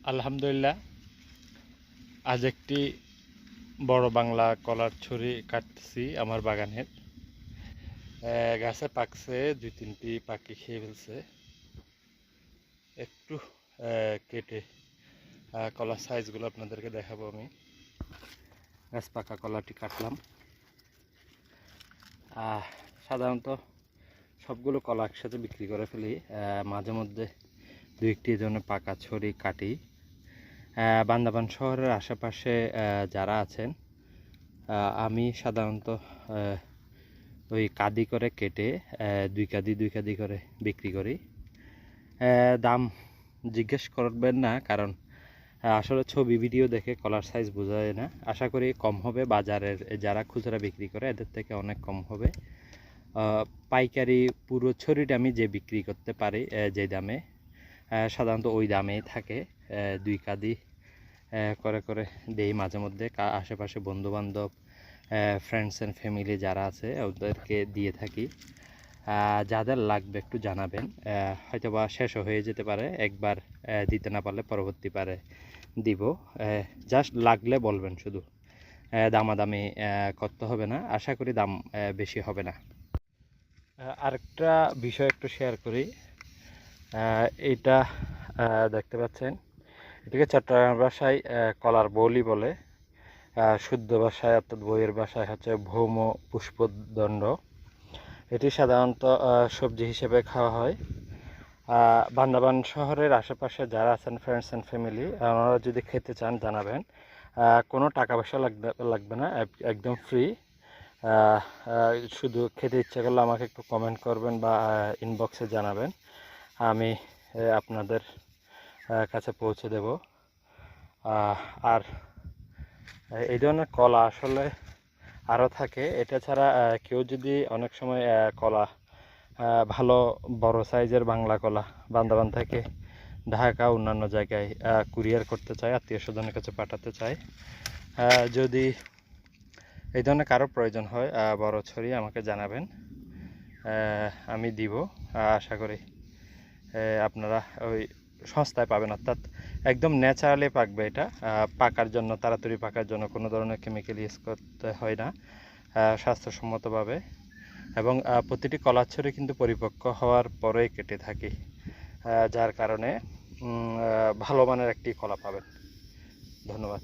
আলহামদুলিল্লাহ, আজ একটি বড় বাংলা কলার ছড়ি কাটতেছি আমার বাগানের। গাছে পাকছে, 2-3টি পাখি খেয়ে ফেলছে। একটু কেটে কলার সাইজগুলো আপনাদেরকে দেখাবো। আমি গাছ পাকা কলাটি কাটলাম। সাধারণত সবগুলো কলা একসাথে বিক্রি করে ফেলি, মাঝে মধ্যে 2-1টি ধরনের পাকা ছড়ি কাটি। বান্দরবান শহরের আশেপাশে যারা আছেন, আমি সাধারণত ওই কাদি করে কেটে 2 কাদি করে বিক্রি করি। দাম জিজ্ঞেস করবেন না, কারণ আসলে ছবি ভিডিও দেখে কলার সাইজ বোঝা যায় না। আশা করি কম হবে, বাজারের যারা খুচরা বিক্রি করে এদের থেকে অনেক কম হবে। পাইকারি পুরো ছড়িটা আমি যে বিক্রি করতে পারি যে দামে, সাধারণত ওই দামেই থাকে। 2 কাদি করে করে দেই মাঝে মধ্যে। আশেপাশে বন্ধুবান্ধব, ফ্রেন্ডস অ্যান্ড ফ্যামিলি যারা আছে ওদেরকে দিয়ে থাকি। যাদের লাগবে একটু জানাবেন, হয়তো বা শেষও হয়ে যেতে পারে। একবার দিতে না পারলে পরবর্তীবারে দিব। জাস্ট লাগলে বলবেন, শুধু দামাদামি করতে হবে না। আশা করি দাম বেশি হবে না। আরেকটা বিষয় একটু শেয়ার করি। এইটা দেখতে পাচ্ছেন, এটাকে চট্টগ্রাম ভাষায় কলার বলি বলে, শুদ্ধ ভাষায় অর্থাৎ বইয়ের ভাষায় হচ্ছে ভৌম পুষ্পদণ্ড। এটি সাধারণত সবজি হিসেবে খাওয়া হয়। বান্দরবান শহরের আশেপাশে যারা আছেন, ফ্রেন্ডস অ্যান্ড ফ্যামিলি, ওনারা যদি খেতে চান জানাবেন। কোনো টাকা পয়সা লাগবে না, একদম ফ্রি। শুধু খেতে ইচ্ছে করলে আমাকে একটু কমেন্ট করবেন বা ইনবক্সে জানাবেন, আমি আপনাদের কাছে পৌঁছে দেব। আর এই ধরনের কলা আসলে আরও থাকে। এটা ছাড়া কেউ যদি অনেক সময় কলা, ভালো বড় সাইজের বাংলা কলা বান্দরবান থেকে ঢাকা অন্যান্য জায়গায় কুরিয়ার করতে চায়, আত্মীয় স্বজনের কাছে পাঠাতে চায়, যদি এই ধরনের কারো প্রয়োজন হয় বড় ছড়ি আমাকে জানাবেন, আমি দিব। আশা করি আপনারা ওই সস্তায় পাবেন, অর্থাৎ একদম ন্যাচারালি পাকবে। এটা পাকার জন্য, তাড়াতাড়ি পাকার জন্য কোনো ধরনের কেমিক্যাল ইউজ করতে হয় না, স্বাস্থ্যসম্মতভাবে। এবং প্রতিটি কলার ছড়ি কিন্তু পরিপক্ক হওয়ার পরেই কেটে থাকি, যার কারণে ভালো মানের একটি কলা পাবেন। ধন্যবাদ।